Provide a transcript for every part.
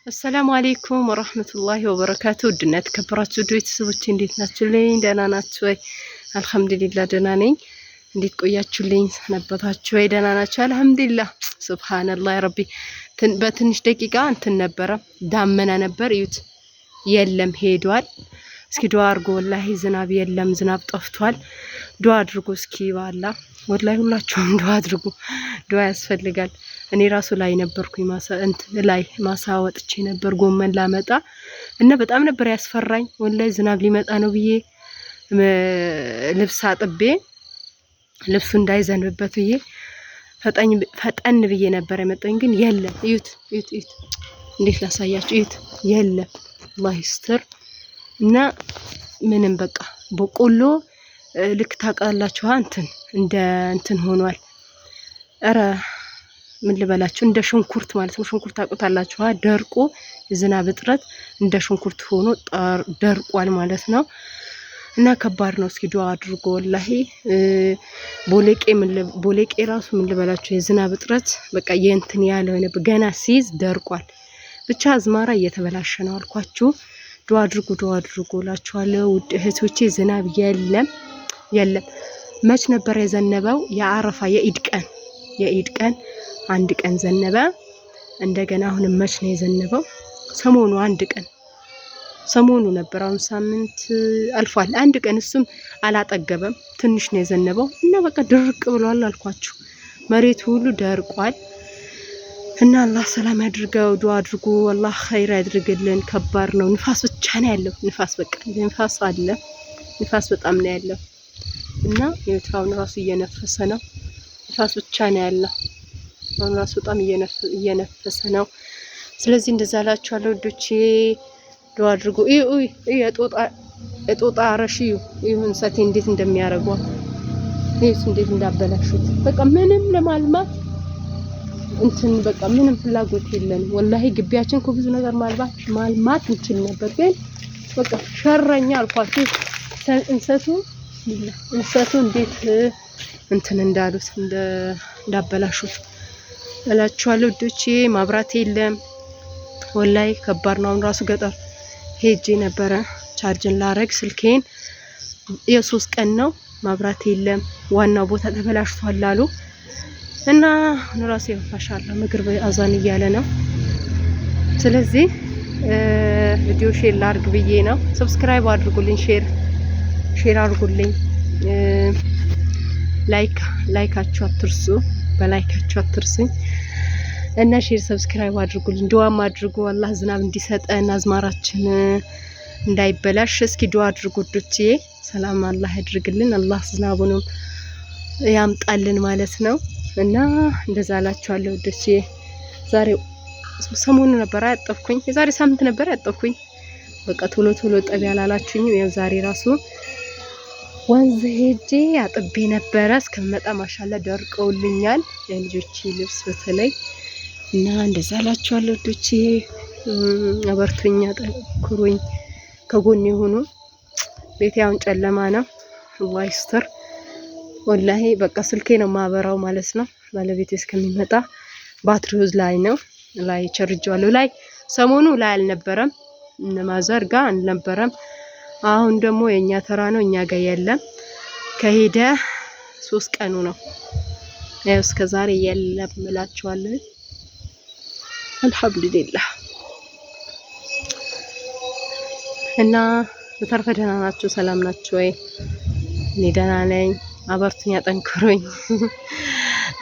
السلام عليكم ورحمة الله وبركاته. ودنا تكبراتو دويت سبوتي انديت ناتشولين دانا ناتشوي الحمد لله دنانين انديت ቆያችሁልኝ ሰነበታችሁ ወይ ደህና ናችሁ? አልহামዱሊላህ ሱብሃንአላህ ያ ረቢ። በትንሽ ደቂቃ እንትን ነበረ ዳመና ነበር እዩት፣ የለም ሄዷል። እስኪ ዱአ አድርጉ። ወላሂ ዝናብ የለም፣ ዝናብ ጠፍቷል። ዱአ አድርጉ እስኪ ባላ ወላሂ ሁላችሁም ዱአ አድርጉ። ዱአ ያስፈልጋል። እኔ ራሱ ላይ ነበርኩኝ ማሳ ወጥቼ ነበር ጎመን ላመጣ እና በጣም ነበር ያስፈራኝ ወላሂ ዝናብ ሊመጣ ነው ብዬ ልብስ አጥቤ ልብሱ እንዳይዘንብበት ብዬ ፈጠን ብዬ ነበር የመጣኝ፣ ግን የለም። እዩት እዩት እዩት፣ እንዴት ላሳያችሁ? እዩት የለም። አላህ ይስጥር። እና ምንም በቃ በቆሎ ልክ ታውቃላችሁ እንትን ሆኗል። ኧረ ምን ልበላችሁ፣ እንደ ሽንኩርት ማለት ነው። ሽንኩርት ታውቁታላችሁ፣ ደርቆ የዝናብ እጥረት እንደ ሽንኩርት ሆኖ ደርቋል ማለት ነው። እና ከባድ ነው። እስኪ ዱአ አድርጎ ወላሂ ቦሌቄ ራሱ ምን ልበላችሁ፣ የዝናብ እጥረት በቃ የእንትን ያለው ገና ሲይዝ ደርቋል። ብቻ አዝማራ እየተበላሸ ነው አልኳችሁ። ዱአ አድርጉ እላችኋለሁ ውድ እህቶቼ። ዝናብ የለም። መች ነበር የዘነበው? የአረፋ የኢድ ቀን አንድ ቀን ዘነበ። እንደገና አሁንም መች ነው የዘነበው? ሰሞኑ አንድ ቀን ሰሞኑ ነበር። አሁን ሳምንት አልፏል። አንድ ቀን እሱም አላጠገበም፣ ትንሽ ነው የዘነበው እና በቃ ድርቅ ብሏል አልኳችሁ። መሬቱ ሁሉ ደርቋል። እና አላህ ሰላም ያድርገው። ዱአ አድርጉ። አላህ ኸይር ያድርግልን። ከባድ ነው። ንፋስ ብቻ ነው ያለው። ንፋስ በቃ ንፋስ አለ። ንፋስ በጣም ነው ያለው። እና የትራውን ራሱ እየነፈሰ ነው። ንፋስ ብቻ ነው ያለው። አሁን ራሱ በጣም እየነፈሰ ነው። ስለዚህ እንደዛ እላችኋለሁ ወዶቼ። ዱአ አድርጉ። የጦጣ አረሽ ይሁን ሰቴ እንዴት እንደሚያረጋው ይሄስ እንዴት እንዳበላሹት በቃ ምንም ለማልማት እንትን በቃ ምንም ፍላጎት የለንም። ወላሂ ግቢያችን ብዙ ነገር ማልማት እንችል ነበር፣ ግን በቃ ሸረኛ አልኳችሁ። እንሰቱ እንዴት እንትን እንዳሉት እንዳበላሹት እላችኋለሁ ወዶቼ። ማብራት የለም ወላሂ ከባድ ነው። አሁን ራሱ ገጠር ሄጄ ነበረ ቻርጅን ላረግ ስልኬን። የ3 ቀን ነው ማብራት የለም። ዋናው ቦታ ተበላሽቷል አሉ እና ራሴ ማሻአላ ምግብ አዛን እያለ ነው። ስለዚህ ቪዲዮ ሼር ላርግ ብዬ ነው። ሰብስክራይብ አድርጉልኝ፣ ሼር አድርጉልኝ። ላይካችሁ አትርሱ፣ በላይካችሁ አትርሱኝ እና ሼር ሰብስክራይብ አድርጉልኝ። ዱአም አድርጉ አላህ ዝናብ እንዲሰጠን አዝማራችን እንዳይበላሽ። እስኪ ዱአ አድርጉ ዶቼ። ሰላም አላህ ያድርግልን፣ አላህ ዝናቡንም ያምጣልን ማለት ነው። እና እንደዛ አላችኋለሁ ዶቼ። ዛሬ ሰሞኑ ነበር ያጠብኩኝ፣ የዛሬ ሳምንት ነበር ያጠብኩኝ። በቃ ቶሎ ጠብ ያላላችሁኝ። ያው ዛሬ ራሱ ወንዝ ሄጄ አጥቤ ነበረ። እስከመጣ ማሻአላ ደርቀውልኛል የልጆቼ ልብስ በተለይ። እና እንደዛ አላችኋለሁ ዶቼ። አበርቱኝ፣ አጠንክሩኝ፣ ከጎኔ ሆኑ። ቤቴ አሁን ጨለማ ነው። አላህ ይስጥር ወላሂ። በቃ ስልኬ ነው ማበራው ማለት ነው። ባለቤቴ እስከሚመጣ ባትሪው ላይ ነው፣ ላይ ቸርጃለሁ። ላይ ሰሞኑ ላይ አልነበረም፣ ማዘር ጋር አልነበረም። አሁን ደግሞ የኛ ተራ ነው፣ እኛ ጋር የለም። ከሄደ 3 ቀኑ ነው። ያው እስከ ዛሬ የለም እላችኋለሁ። አልহামዱሊላህ። እና በተረፈ ደህና ናችሁ? ሰላም ናችሁ ወይ? እኔ ደህና ነኝ። አበርቱኝ፣ አጠንክሩኝ፣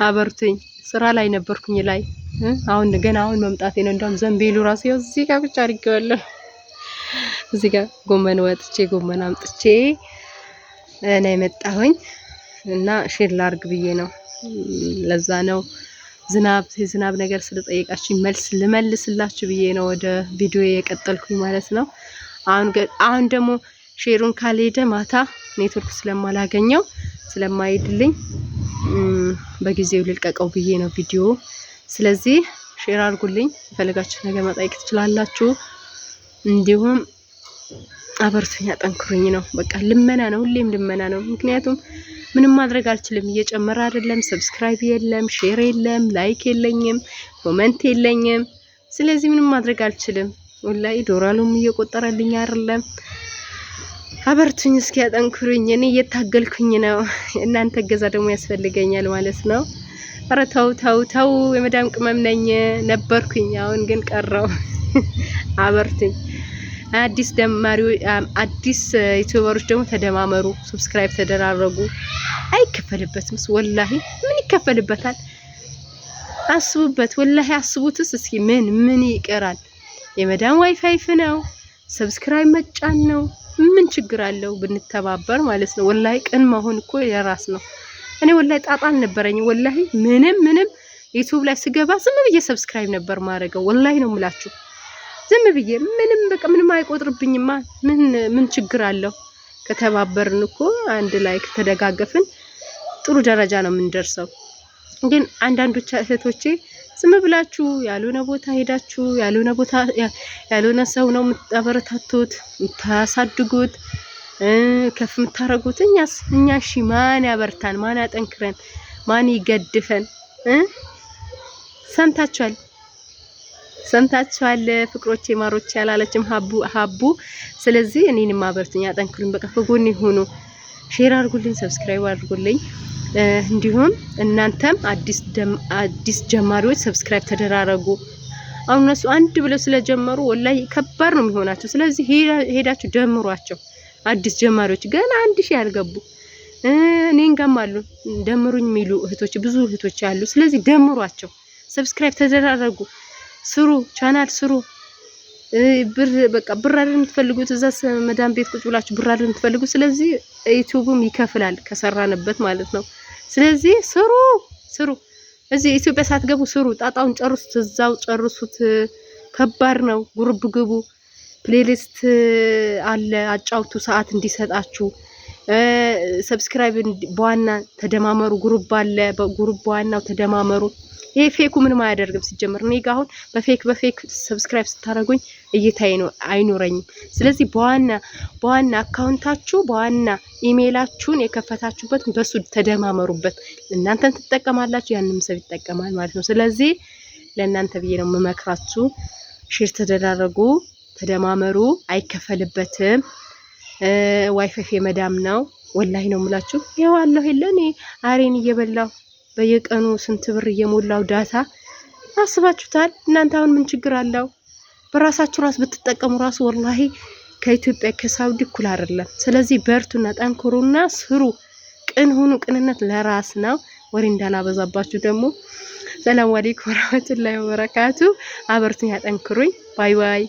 አበርቱኝ። ስራ ላይ ነበርኩኝ ላይ አሁን መምጣቴ ነው። እንደውም ዘንቤሉ ራሱ እዚህ ጋር ብቻ አድርጌዋለሁ። እዚህ ጋር ጎመን አምጥቼ እኔ መጣሁኝ እና ሼር ላርግ ብዬ ነው። ለዛ ነው የዝናብ ነገር ስለጠየቃችሁ መልስ ልመልስላችሁ ብዬ ነው ወደ ቪዲዮ የቀጠልኩኝ ማለት ነው። አሁን ደግሞ ሼሩን ካልሄደ ማታ ኔትወርክ ስለማላገኘው ስለማይድልኝ በጊዜው ልልቀቀው ብዬ ነው ቪዲዮ። ስለዚህ ሼር አድርጉልኝ፣ የፈለጋችሁ ነገር መጠየቅ ትችላላችሁ። እንዲሁም አበርቱኝ፣ አጠንክሩኝ ነው። በቃ ልመና ነው፣ ሁሌም ልመና ነው። ምክንያቱም ምንም ማድረግ አልችልም። እየጨመረ አይደለም፣ ሰብስክራይብ የለም፣ ሼር የለም፣ ላይክ የለኝም፣ ኮሜንት የለኝም። ስለዚህ ምንም ማድረግ አልችልም። ወላሂ ዶላሩም እየቆጠረልኝ አይደለም። አበርቱኝ፣ እስኪ ያጠንክሩኝ። እኔ እየታገልኩኝ ነው። እናንተ እገዛ ደግሞ ያስፈልገኛል ማለት ነው። ኧረ ተው ተው ተው፣ የመዳም ቅመም ነኝ ነበርኩኝ፣ አሁን ግን ቀረው። አበርቱኝ። አዲስ ዩቲዩበሮች ደግሞ ተደማመሩ፣ ሰብስክራይብ ተደራረጉ። አይከፈልበትም ወላሂ፣ ምን ይከፈልበታል? አስቡበት፣ ወላሂ አስቡትስ እስኪ ምን ይቀራል? የመዳም ዋይፋይ ነው፣ ሰብስክራይብ መጫን ነው። ምን ችግር አለው ብንተባበር ማለት ነው። ወላሂ ቅን መሆን እኮ የራስ ነው። እኔ ወላሂ ጣጣ አልነበረኝ። ወላሂ ምንም ዩቲዩብ ላይ ስገባ ዝም ብዬ ሰብስክራይብ ነበር ማድረገው። ወላሂ ነው የምላችሁ፣ ዝም ብዬ በቃ ምንም አይቆጥርብኝማ። ምን ችግር አለው? ከተባበርን እኮ አንድ ላይ ከተደጋገፍን ጥሩ ደረጃ ነው የምንደርሰው። ግን አንዳንዶች እህቶቼ ዝም ብላችሁ ያልሆነ ቦታ ሄዳችሁ ያልሆነ ሰው ነው የምታበረታቱት፣ የምታሳድጉት፣ ከፍ የምታረጉት። እኛ እሺ ማን ያበርታን? ማን ያጠንክረን? ማን ይገድፈን? ሰምታችኋል ፍቅሮቼ ማሮቼ ያላለችም ሀቡ። ስለዚህ እኔንም አበርቱኝ፣ አጠንክሩኝ። በቃ ከጎኔ ሆኑ። ሼር አድርጉልኝ፣ ሰብስክራይብ አድርጉልኝ። እንዲሁም እናንተም አዲስ ጀማሪዎች ሰብስክራይብ ተደራረጉ። አሁን እነሱ አንድ ብለው ስለጀመሩ ወላሂ ከባድ ነው የሚሆናቸው። ስለዚህ ሄዳችሁ ደምሯቸው። አዲስ ጀማሪዎች ገና 1000 ያልገቡ እኔን ጋም አሉ ደምሩኝ የሚሉ እህቶች፣ ብዙ እህቶች አሉ። ስለዚህ ደምሯቸው፣ ሰብስክራይብ ተደራረጉ፣ ስሩ፣ ቻናል ስሩ። ብር አይደል የምትፈልጉት? እዛ መዳም ቤት ቁጭ ብላችሁ ብር አይደል የምትፈልጉት? ስለዚህ ዩቲዩብም ይከፍላል ከሰራንበት ማለት ነው። ስለዚህ ስሩ። እዚህ ኢትዮጵያ ሳትገቡ ስሩ። ጣጣውን ጨርሱት፣ እዛው ጨርሱት። ከባድ ነው። ጉርብ ግቡ። ፕሌሊስት አለ፣ አጫውቱ፣ ሰዓት እንዲሰጣችሁ። ሰብስክራይብ በዋና ተደማመሩ። ጉርብ አለ፣ በጉርብ ዋናው ተደማመሩ። ይሄ ፌኩ ምንም አያደርግም ሲጀምር። እኔ ጋር አሁን በፌክ ሰብስክራይብ ስታረጉኝ እይታይ ነው አይኖረኝም። ስለዚህ በዋና አካውንታችሁ በዋና ኢሜይላችሁን የከፈታችሁበት በሱ ተደማመሩበት። እናንተን ትጠቀማላችሁ፣ ያንንም ሰው ይጠቀማል ማለት ነው። ስለዚህ ለእናንተ ብዬ ነው የምመክራችሁ። ሼር ተደራረጉ፣ ተደማመሩ። አይከፈልበትም። ዋይፋይ የመዳም ነው። ወላሂ ነው የምላችሁ። ይኸው አለሁ የለ እኔ አሬን እየበላሁ በየቀኑ ስንት ብር እየሞላው ዳታ አስባችሁታል? እናንተ አሁን ምን ችግር አለው? በራሳችሁ ራስ ብትጠቀሙ ራሱ ወላሂ ከኢትዮጵያ ከሳውዲ እኩል አይደለም። ስለዚህ በርቱና ጠንክሩና ስሩ። ቅን ሁኑ። ቅንነት ለራስ ነው። ወሬ እንዳላበዛባችሁ ደግሞ። ሰላም አለይኩም ወራህመቱላሂ ወበረካቱ። አበርቱኝ፣ ያጠንክሩኝ። ባይ ባይ።